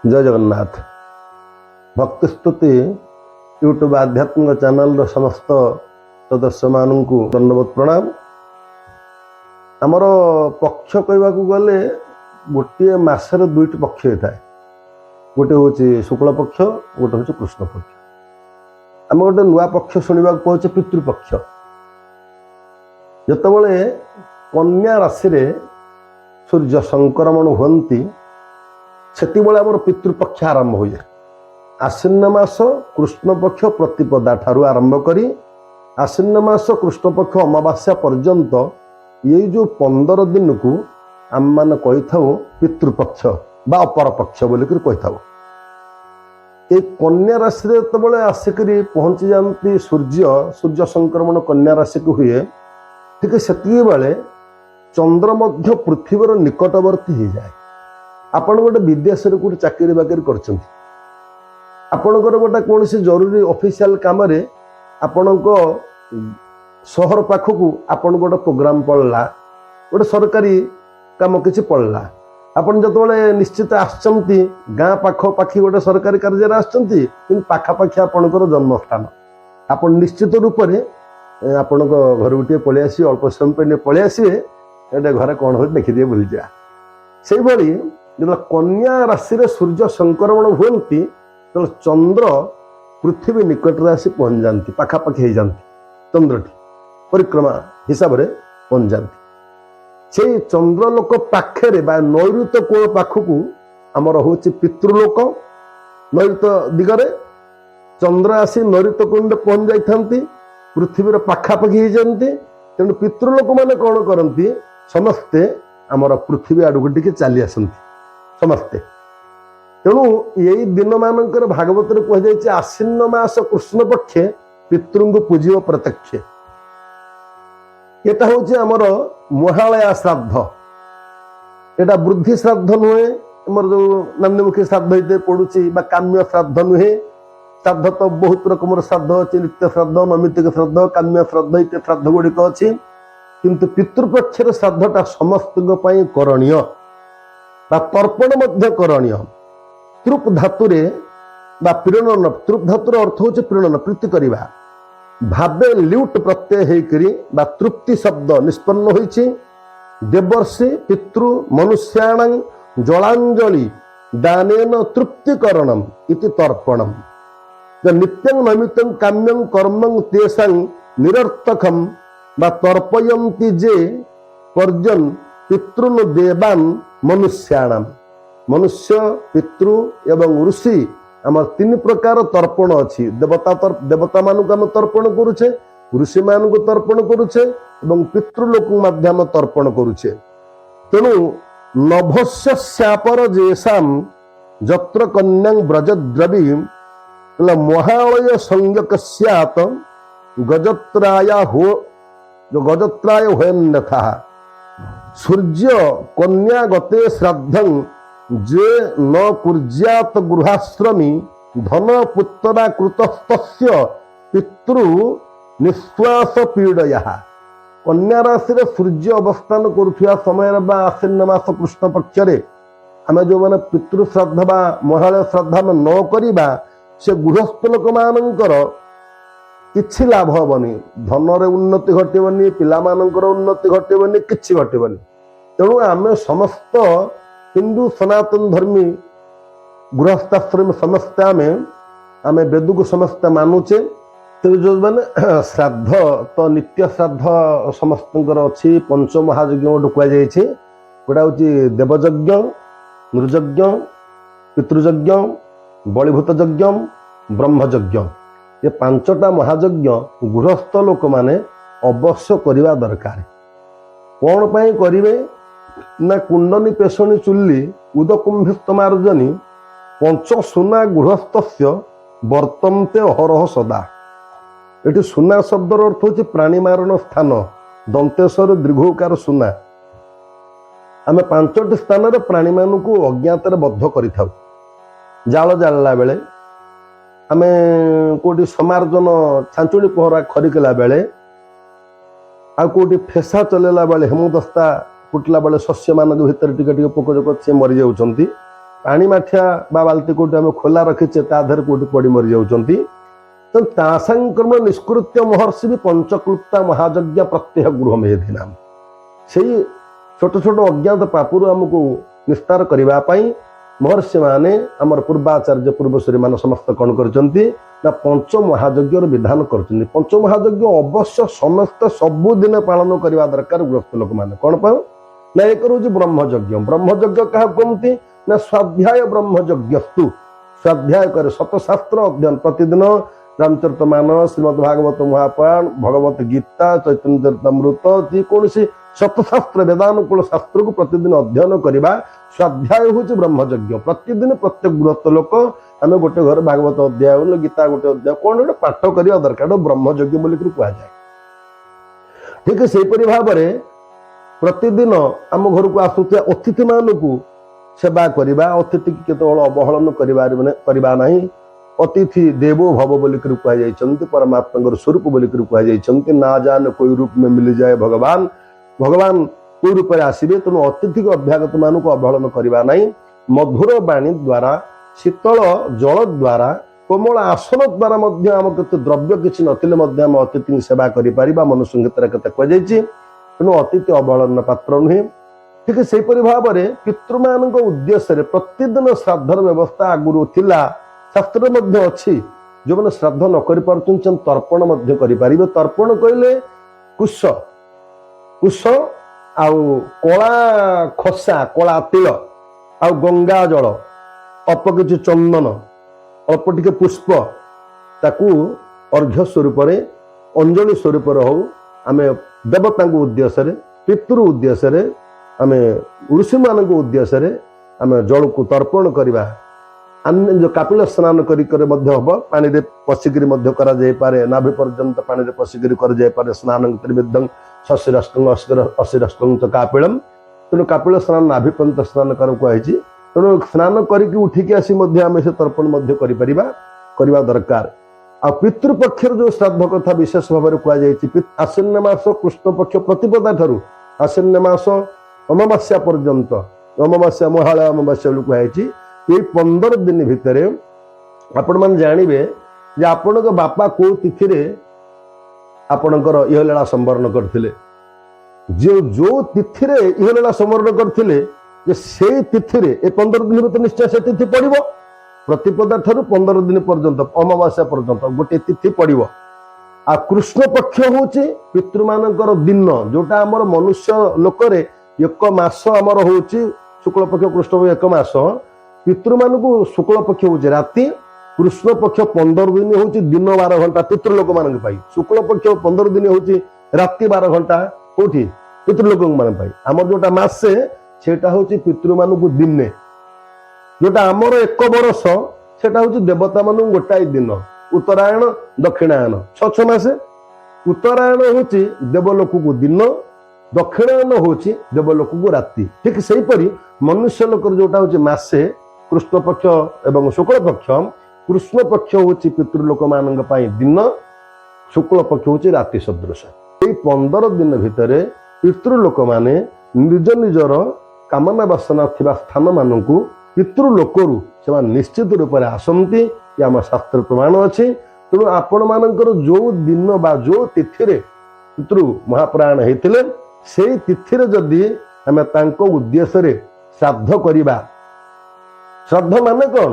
जय जगन्नाथ। भक्ति स्तुति यूट्यूब आध्यात्मिक चैनल समस्त सदस्य मानक धन्यवाद प्रणाम। आमर पक्ष कहवा गले गोटे मसर दुईट पक्ष होता है। गोटे हूँ शुक्ल पक्ष, गोटे हूँ कृष्ण पक्ष। आम गोटे नुआ पक्ष शुणा पाचे पितृपक्ष। जितेबाला कन्या राशि रे सूर्य संक्रमण हुंती से आम पितृपक्ष आरंभ हो जाए। आश्विन मास कृष्ण पक्ष प्रतिपदा ठारू आरंभ करी आश्विन मास कृष्ण पक्ष अमावास्या पर्यंत ये जो 15 दिन को आम मान कही पितृपक्ष बा अपर पक्ष बोलिक कही। ये कन्या राशि जो आसिक पहुंची जाती सूर्य संक्रमण कन्या राशि को हुए, ठीक से बेले चंद्र मध्य पृथ्वीर निकटवर्ती हो जाए। आपण गोटे विदेश कोई चाकरी बाकरी कर आपणकर गोटे कौन से जरूरी ऑफिशियल काम रे आपण सहर पाखक आपण गोटे प्रोग्राम पड़ला, गोटे सरकारी काम किसी पड़ला, आपण जो निश्चित आसचंती गाँ पाखपाखी गोटे सरकारी कार्य आसचंती कि पाखापाखी आपणकर जन्मस्थान आपण निश्चित रूप से आपण घर गोटे पलि आस अल्प समय पे पलि आसवे ये घर कौन हो देखीदे बुली जा। से भली जो कन्या राशि रे सूर्य संक्रमण हुंती तो चंद्र पृथ्वी निकट में आसी पहुंच जाती, पाखापाखि हो जाती, चंद्र परिक्रमा हिसाब से पहुंच जाती। से चंद्रलोक पाखे नैऋत्य कोण पाखक आमर हूँ पितृलोक। नैऋत्य दिगरे चंद्र आसी नैऋत्य कोण पहुंच जाती, पृथ्वीर पाखापाखि हो जाती। तेणु पितृलोक मैंने कौन करती समस्ते आमर पृथ्वी आड़क टे चली आसती समस्ते। तेणु यही दिन मानकर भागवत कहुई आश्विन मास कृष्ण पक्षे पितृंग पूजिव प्रत्यक्ष। यहाँ हूँ आमर महालया श्राद्ध। यहाँ वृद्धि श्राद्ध नुहे आमर जो नंदीमुखी श्राद्ध ये पड़ुची काम्य श्राद्ध नुहे। श्राद्ध तो बहुत रकम श्राद्ध अच्छी, नित्य श्राद्ध, नैमित्तिक श्राद्ध, काम्य श्राद्ध इत्यादि श्राद्ध गुड़िक अच्छी। किंतु पितृपक्षर श्राद्धटा समस्त करणीय तर्पण मध्य करणीय। तृप धातुरे पीड़न, तृप धातुर अर्थ हूँ पीड़न, प्रीति करवा। भावे ल्यूट प्रत्यय होकरी तृप्ति शब्द निष्पन्न होइछि। देवर्षि पितृ मनुष्याण जलांजलि दानेन तृप्तिकरणम इति तर्पणम। नित्यं नैमित्तं काम्यं कर्मं तेषां निरर्थकम तर्पयन्ति जे पर्जन पितृन देवान मनुष्याणाम। मनुष्य, पितृ एवं ऋषि आम 3 प्रकार तर्पण अच्छी। देवता मानक आम तर्पण करुचे, ऋषि मानक तर्पण करुचे एवं पितृलोक माध्यम तर्पण करुचे। तेणु नभस्य श्यापर जेसाम जत्र कन्यां व्रजद्रवी महालय संज्ञक स्यात् गजत्राय होयन्यथा। सूर्य कन्या गते श्राद्धं जे न कुर्यात् गृहाश्रमी धन पुत्रा कृतस्तस्य पितृ निश्वास पीड़या। कन्या राशि रे सूर्य अवस्थान करुवा समय आश्विन मास कृष्ण पक्ष आम जो मैंने पितृ श्राद्ध बा महालय श्राद्ध आम न करिबा से गृहस्थ लोक मानकर किछि लाभ हेबनी। धन रे उन्नति घटबनी, पिला मानकर उन्नति घटबनी, किछि घटबनी। तेणु आम समस्त हिंदू सनातन धर्मी गृहस्थाश्रम समस्त आम वेद को समस्त मानुचे। तो जो मैंने श्राद्ध तो नित्य श्राद्ध समस्त अच्छी पंच महायज्ञ गोटे कहुई। गोटा हूँ देवयज्ञ, नृयज्ञ, पितृयज्ञ, बलिभूत यज्ञ, ब्रह्मयज्ञ। ये 5टा महायज्ञ गृहस्थ लोक माने अवश्य करवा दरकार। कौन पाई करिवे ना कुंडनी पेशणी चुल्ली उदकुंभिस्तमार्जनी पंच सुना गृहस्थस्य वर्तन्ते अहरह सदा। ये सुना शब्दर अर्थ हूँ प्राणी मारण स्थान, दंतेश्वर दीर्घकार सुना। आम 5टी स्थान प्राणी मान को अज्ञात बद्ध कर जाल जाला बेले, आम कोटी समार्जन छांचुड़ी पहरा खरिकला बेले, आ कोटी फेसा चलेला बेले, हेमदस्ता फुटला बेले शस्य मान भीतर टिके टिके पोक जोक सी मरी जाउछंती। पानी माठिया बा बाल्टी कोटी आम खोला रखीचे ता देहरे कोटी पड़ी मरी जाउछंती। तो तासांक्रमण निष्कृत्य महर्षि भी पंचक्लुप्ता महायज्ञ प्रत्यह गृह मेधिनाम से छोट छोट अज्ञात पापुर आमको निस्तार करबा पई महर्षि माने आमर पूर्वाचार्य पूर्वश्री मान समस्त कौन करचंती ना पंच महायज्ञ विधान करचंती। पंच महायज्ञ अवश्य समस्त सबुदिन पालन करबा दरकार गृहस्थ लोक माने कौन पर ना एक रोज ब्रह्मयज्ञ। ब्रह्मयज्ञ क्या कहती ना स्वाध्याय ब्रह्मयज्ञस्तु स्वाध्याय करे शतशास्त्र अध्ययन प्रतिदिन रामचरितमानस श्रीमद्भागवत महापुराण भगवत गीता चैतन्य चरितमृत जेकोसी शतशास्त्र वेदानुकूल शास्त्र को प्रतिदिन अध्ययन करवा स्वाध्याय हूँ ब्रह्मयज्ञ। प्रतिदिन प्रत्येक गृहस्थ लोक आम गोटे घर भागवत अध्याय गीता गोटे अध्याय कौन गोटे पाठ करवा दरकार ब्रह्मयज्ञ बोलिक कहुए। ठीक है सेपरी भाव में प्रतिदिन आम घर को आसुଥିବା अतिथि मानू सेवा करवा अतिथि की केतल अवहेलन करवा नहीं। अतिथि देवो भव बोलिक कहुई परमात्मा स्वरूप बोलिक कहुई ना जान कोई रूप में मिल जाए भगवान भगवान कोई रूप में आसबे तेणु अतिथि को अभ्यागत मान को अवहेलन करवा नहीं। मधुर बाणी द्वारा शीतल जल द्वारा कोमल आसन द्वारा आम के द्रव्य किसी नथिले आम अतिथि सेवा कर मनुष्य गीतर के कहुई तेणु अतिथि अवहेलन पात्र नुहे। ठीक सेपरी भाव में पितृमान उद्देश्य प्रतिदिन श्राद्धर व्यवस्था आगुरी थिला शास्त्र मध्य अच्छी जो मैंने श्राद्ध न कर तर्पण करें। तर्पण कहले कुश कुश आउ कला खसा कला तिल आउ गंगा जल अल्प किसी चंदन अल्प टिके पुष्प ताकू अर्घ्य स्वरूप अंजलि स्वरूप हो आम देवता उद्देश्य पितृ उद्देश्य आम ऋषि मान उद्देश्य आम जल को तर्पण करवा। अन्य जो कापिल स्नान हम पानी रे पशिक नाभि पर्यंत पानी रे पशिक कर स्नान त्रिविधं शशिरष्टंग अशिरष्टंग कापिलम तेणु कापिल स्नान नाभि पर्यंत स्नान कर कहुई। तेणु स्नान करके उठिकी आसी आम से तर्पण करवा दरकार। आ पितृपक्षर जो श्राद्ध कथा विशेष भाव में कहुई आश्विन मास कृष्ण पक्ष प्रतिपदा ठारू आश्विन मास अमावास्या पर्यंत अमावास्या महालय अमावास्या कहुई ये 15 दिन भितर आपण मान जानवे जे आपण बापा को तिथि रे आपणकर इहलीला संवरण करथिले जो तिथि रे इहलीला संवरण करथिले जे से तिथि रे ए 15 दिन भितर निश्चय से तिथि पड़िबो। प्रतिपदा ठारू 15 दिन पर्यंत अमावास्या पर्यंत गोटे तिथि पड़िबो। आ कृष्ण पक्ष होची पितृ मानकर दिन जोटा हमर मनुष्य लोकरे एक मास हमर होची शुक्ल पक्ष कृष्ण एक मास पितृ मान शुक्ल पक्ष हूँ राति कृष्ण पक्ष 15 दिन हूँ दिन 12 घंटा पितृलोक मान शुक्ल पक्ष 15 दिन हूँ राति 12 घंटा कौटी पितृलोक मान आम जोटा मासे सेटा हूँ पितृ मान दिने जोटा आमर एक बरस सेटा हूँ देवता मान गोटाए दिन उत्तरायण दक्षिणायन 6 मासे उत्तरायण हूँ देवलोक को दिन दक्षिणायन हूँ देवलोक को राति। ठीक से मनुष्य लोक जोटा हूँ मासे कृष्ण पक्ष एवं शुक्ल पक्ष कृष्ण पक्ष हूँ पितृलोक मान दिन शुक्ल पक्ष हूँ राति सदृश। 15 दिन भितर पितृलोक माने निज निजर कामना वासना थिबा स्थान मानक पितृलोक से निश्चित रूप से आसती आम शास्त्र प्रमाण अच्छी। तेणु आपण मानकर जो दिन बा जो तिथि रे पितृ महाप्राण होते से तिथि रे जदि आम उद्देश्य श्राद्ध करवा श्राद्ध माने कौन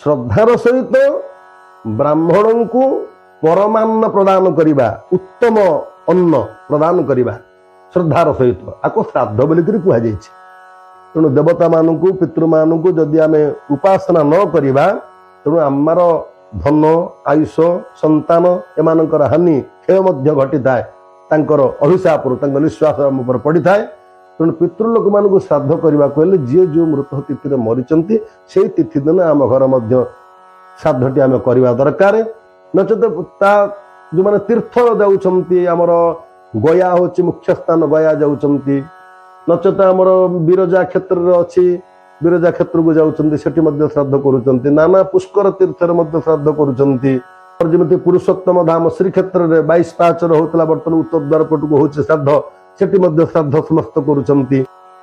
श्रद्धार सहित ब्राह्मण को परमान्न प्रदान करवा उत्तम अन्न प्रदान करवा श्रद्धार सहित आपको श्राद्ध बोलिक कहुई। तेणु देवता मान को पितृ मान को जदि आम उपासना न करवा तेणु आमर धन आयुष संतान एमानकर हानि क्षय घटी थाए अभिशाप निश्वास पर पड़ी थाए। तेणु पितृलोक मान को श्राद्ध करने कहले जी जो मृत तिथि मरीचंती से तिथि दिन आम घर मध्य श्राद्धटी आम करवा दरकार। नचेत जो मैंने तीर्थ जाऊँच आमर गया हूँ मुख्य स्थान गया जाऊँच नचेत आमर विरजा क्षेत्र अच्छी विरजा क्षेत्र को जाऊँच श्राद्ध करुँच नाना पुष्कर तीर्थ श्राद्ध करुँच पुरुषोत्तम धाम श्रीक्षेत्र में 22 पाचर होता बर्तमान उत्तर द्वार पटक हूँ श्राद्ध सेठी श्राद्ध समस्त करुँच।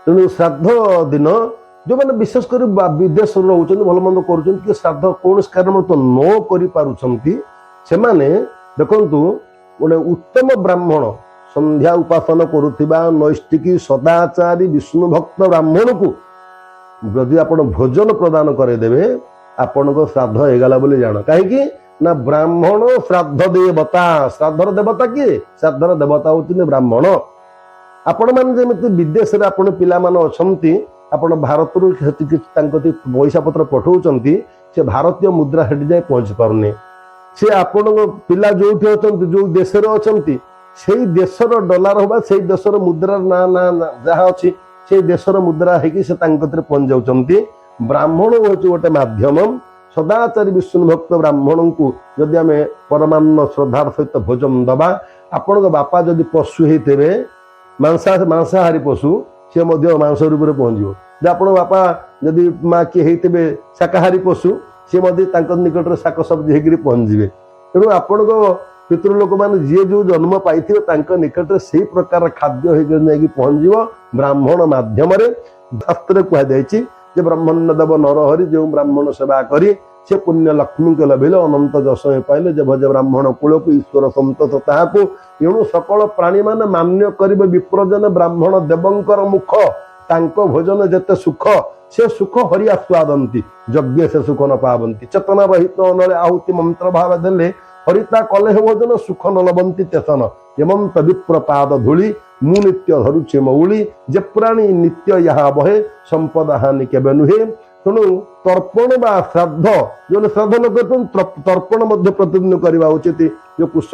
तेणु श्राद्ध दिन जो मैंने विशेषकर विदेश रोच भल मंद कर श्राद्ध कौन कारण तो न कर देखु गोटे उत्तम ब्राह्मण संध्या उपासन करुवा नैष्ठिकी सदाचारी विष्णु भक्त ब्राह्मण को जदि आप भोजन प्रदान करदेवे आपण को श्राद्ध होगला जान कहीं ना ब्राह्मण श्राद्ध देवता श्राद्धर देवता किए श्राद्धर देवता होती ब्राह्मण आपण मैंने विदेश में आप पाने आपण भारत पैसा पत्र पठाऊँ से भारतीय मुद्रा हेटी जाए पहुंची पारने से आपण पिला जो जो देश अच्छा से देशर डॉलर होगा से देशर मुद्रा ना ना जहाँ अच्छी से देशर मुद्रा है पहुंच जाऊँ ब्राह्मण हूँ गोटे माध्यम सदाचारी विष्णु भक्त ब्राह्मण को जदि आम परमान्न श्रद्धार सहित भोजन दबा आपण बापा जदि पशु होते मांसाहारी पशु सी मांस रूप में पहुंच आप बापा जदि माँ किए होते शाकाहारी पशु सी निकट में शाक सब्जी होकर पहुंचे तेणु आपण पितृ लोक मैंने जी जो जन्म पाई निकट में से प्रकार खाद्य होकर पहुंच ब्राह्मण मध्यम शास्त्र कहुई ब्राह्मण देव नरहरि जो ब्राह्मण सेवा करी से पुण्य लक्ष्मी के लभिले अनंत जश पाइले जे भज ब्राह्मण कूल को ईश्वर संतोष ताकू एणु सकल प्राणी मान मान्य करिबे विप्रजन ब्राह्मण देवंकर मुख तांको भोजन जेते सुख से सुख हरि आस्वादंती यज्ञ से सुख न पावंती चेतना रहित नले आहुति मंत्र भाव देले हरिता कले भोजन सुख न लबंती तेसन हेमंत विप्र पाद धूली मु नित्य धरुचे मौली जे प्राणी नित्य यहाँ बहे संपद हानि केबे नुहे तेणु तर्पण बा श्राद्ध जो श्राद्ध न कर तर्पण प्रतिदिन करवा उचित जो कुश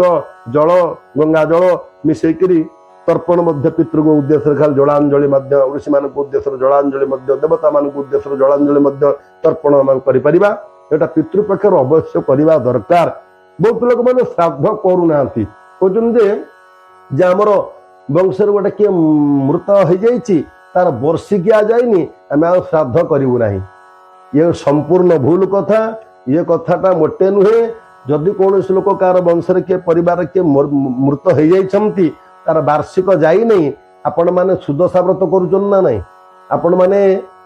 जल गंगा जल मिसेकरी तर्पण पितृ को उद्देश्य खाली जलांजलि ऋषि मान उद्देश्य जलांजलि देवता मान उद्देश्य जलांजलि तर्पण कर पितृपक्ष अवश्य करवा दरकार बहुत लोक मैंने श्राद्ध करूना कहते आमर वंश गोटे किए मृत हो जाइए तार वर्षिकिया जाइनी आम आ श्राद्ध करूँ ना ये संपूर्ण भूल कथा ये कथाटा मोटे नुहे जदि कौन लोक कार वंश किए परिवार किए मृत हो जाइए तार वार्षिक जाई नहीं आपण माने सुदशा व्रत करुचन ना आपण माने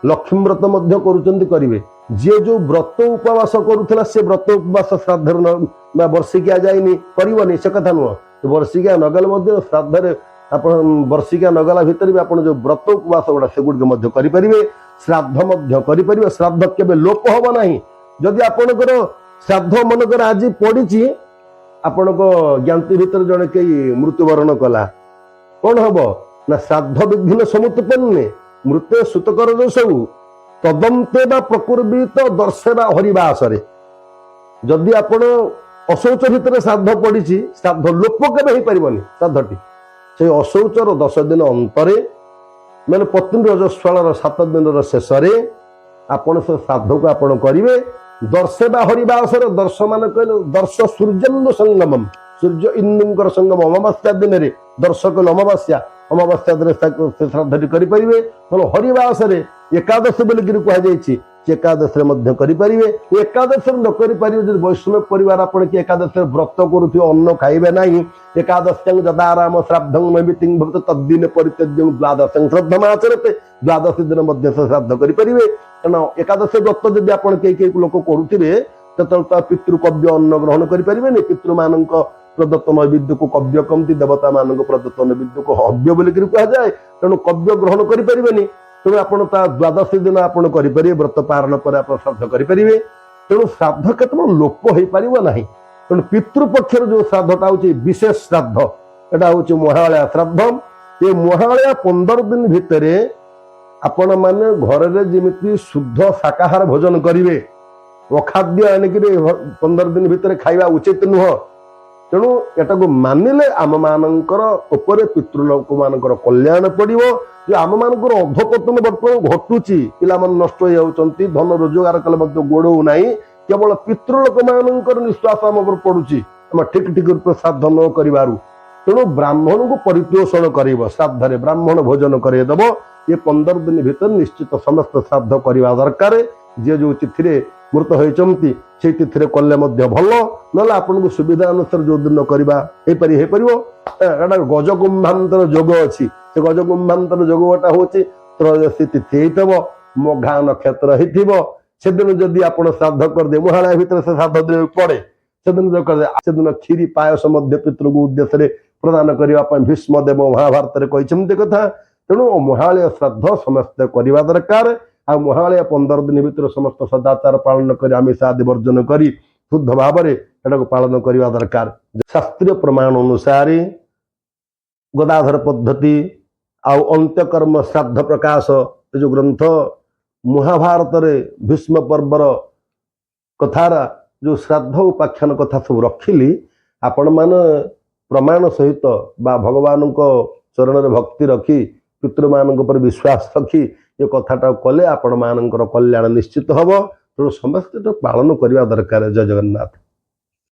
लक्ष्मी व्रत मध्य करुचंती करिवे जे जो व्रत उपवास करुथला से व्रत उपवास श्राद्ध वर्षिकिया जाइनी करिवनी से कथा नुह वर्षिकिया नगल मध्य श्राद्ध आपण वर्षिकिया नगला भितर भी आपण जो व्रत उपवास गुड़ा से गुड़ मध्य करि परिवे श्राद्ध मध्य करि परिवे श्राद्ध केबे लोप होबो नाही जदि आपनकर श्राद्ध मनकर आज पड़िछि आपण को ज्ञाति भीतर जड़े कई मृत्युवरण कला कौन हम ना श्राद्ध विघ्न समुत्पन्ने मृत्य सुतकर जो सब तदंते बा प्रकुर्वित दर्शेबा हरिवासरे जदि आपण अशौच भितर श्राद्ध पड़ी श्राद्ध लोप केबे हो पारिबनी श्राद्धटी से अशौचर 10 दिन अंतरे मैंने पत्नी रजस्वाल 7 दिन शेष आपण से श्राद्ध को आपण करेंगे दर्शेबा हरिवासर दर्श मान कहले दर्श सूर्येन्दु संगमम सूर्य इंदुंकर संगम अमावास्या दिन में दर्श कहले अमावास्या दिन श्राद्ध करेंगे हरिवासरे एकादश बोलिकी कहुई एकादश करेंगे एकादश न करेंगे वैष्णव परिवार आपण कि एकादश व्रत करुव अन्न खाइबे ना एकादश जदाराम श्राद्धं नैमित्तिं भवति तद्दिन परित्यज्य द्वादश श्रद्धमाचरते द्वादश दिन श्राद्ध करेंगे कारण एकादश व्रत जब आप कई लोक करुवे तो पितृ कव्य अन्न ग्रहण करें पितृ मान प्रदत्त नैवेद्य को कव्य कमती देवता मान प्रदत्त नैवेद्य को हव्य बोलिकी कहुए तेणु कव्य ग्रहण करें तेणु आपण द्वादश दिन आपड़ करेंगे व्रत पारण पर आप श्राद्ध करेंगे तेणु श्राद्ध केवल लोप हो पार ना तेणु पितृपक्षर जो श्राद्धटा हूँ विशेष श्राद्ध यहाँ हूँ महालया श्राद्ध ये महालया 15 दिन भितर आपण मैंने घर में जमी शुद्ध शाकाहार भोजन करेंगे अखाद्य आणिक 15 दिन भितर खाइबा उचित नुह तेणु एटा को मानिले आम मानकर उपरे पितृलोक मानकर कल्याण पड़ो जो आम मानकर अधपतन बर्तमान घटुची पिला नष्ट हो धन रोजगार कले गोड़ो ना केवल पितृलोक मानकर निश्वास आम पर पड़ुची आम ठीक ठीक रूप श्राद्ध न कर तेणु ब्राह्मण को परिपोषण कर श्राद्ध ब्राह्मण भोजन करदेव ये 15 दिन भीतर निश्चित समस्त श्राद्ध करवा दरकार जे जो तिथि मृत होती से तिथि कले भल ना आपन को सुविधा अनुसार जो दिन करवा गजकुंभांतर जोग अच्छी से गजकुंभांतर जोग गोटा हूँ त्रयोदशी तिथि ମଘା ନକ୍ଷତ୍ର ହେଇଥିବ ସେଦିନ ଯଦି ଆପଣ ଶ୍ରାଦ୍ଧ କରିଦିଏ, ମହାଳୟା ଭିତରେ ସେ ଶ୍ରାଦ୍ଧ ଦେବାକୁ ପଡେ, ସେଦିନ ଯୋଉ କରିଦିଏ, ସେଦିନ କ୍ଷୀରି ପାୟସ ମଧ୍ୟ ପିତୃଙ୍କ ଉଦ୍ଦେଶ୍ୟରେ ପ୍ରଦାନ କରିବା ପାଇଁ ଭୀଷ୍ମଦେବ ମହାଭାରତରେ କହିଛନ୍ତି କଥା। ତେଣୁ ମହାଳୟା ଶ୍ରାଦ୍ଧ ସମସ୍ତେ କରିବା ଦରକାର। ଆଉ ମହାଳୟା 15 ଦିନ ଭିତରେ ସମସ୍ତ ସଦାଚାର ପାଳନ କରି ଆମିଷ ଆଦି ବର୍ଜନ କରି ଶୁଦ୍ଧ ଭାବରେ ଏଟାକୁ ପାଳନ କରିବା ଦରକାର। ଶାସ୍ତ୍ରୀୟ ପ୍ରମାଣ ଅନୁସାରେ ଗଦାଧର ପଦ୍ଧତି ଆଉ ଅନ୍ତ୍ୟକର୍ମ ଶ୍ରାଦ୍ଧ ପ୍ରକାଶ ଏ ଯୋଉ ଗ୍ରନ୍ଥ ମହାଭାରତରେ ଭୀଷ୍ମ ପର୍ବର କଥାର ଯୋଉ ଶ୍ରାଦ୍ଧ ଉପାଖ୍ୟାନ କଥା ସବୁ ରଖିଲି, ଆପଣମାନେ ପ୍ରମାଣ ସହିତ ବା ଭଗବାନଙ୍କ ଚରଣରେ ଭକ୍ତି ରଖି ପିତୃମାନଙ୍କ ଉପରେ ବିଶ୍ୱାସ ରଖି ଏ କଥାଟାକୁ କଲେ ଆପଣମାନଙ୍କର କଲ୍ୟାଣ ନିଶ୍ଚିତ ହବ। ତେଣୁ ସମସ୍ତେ ପାଳନ କରିବା ଦରକାର। ଜୟ ଜଗନ୍ନାଥ।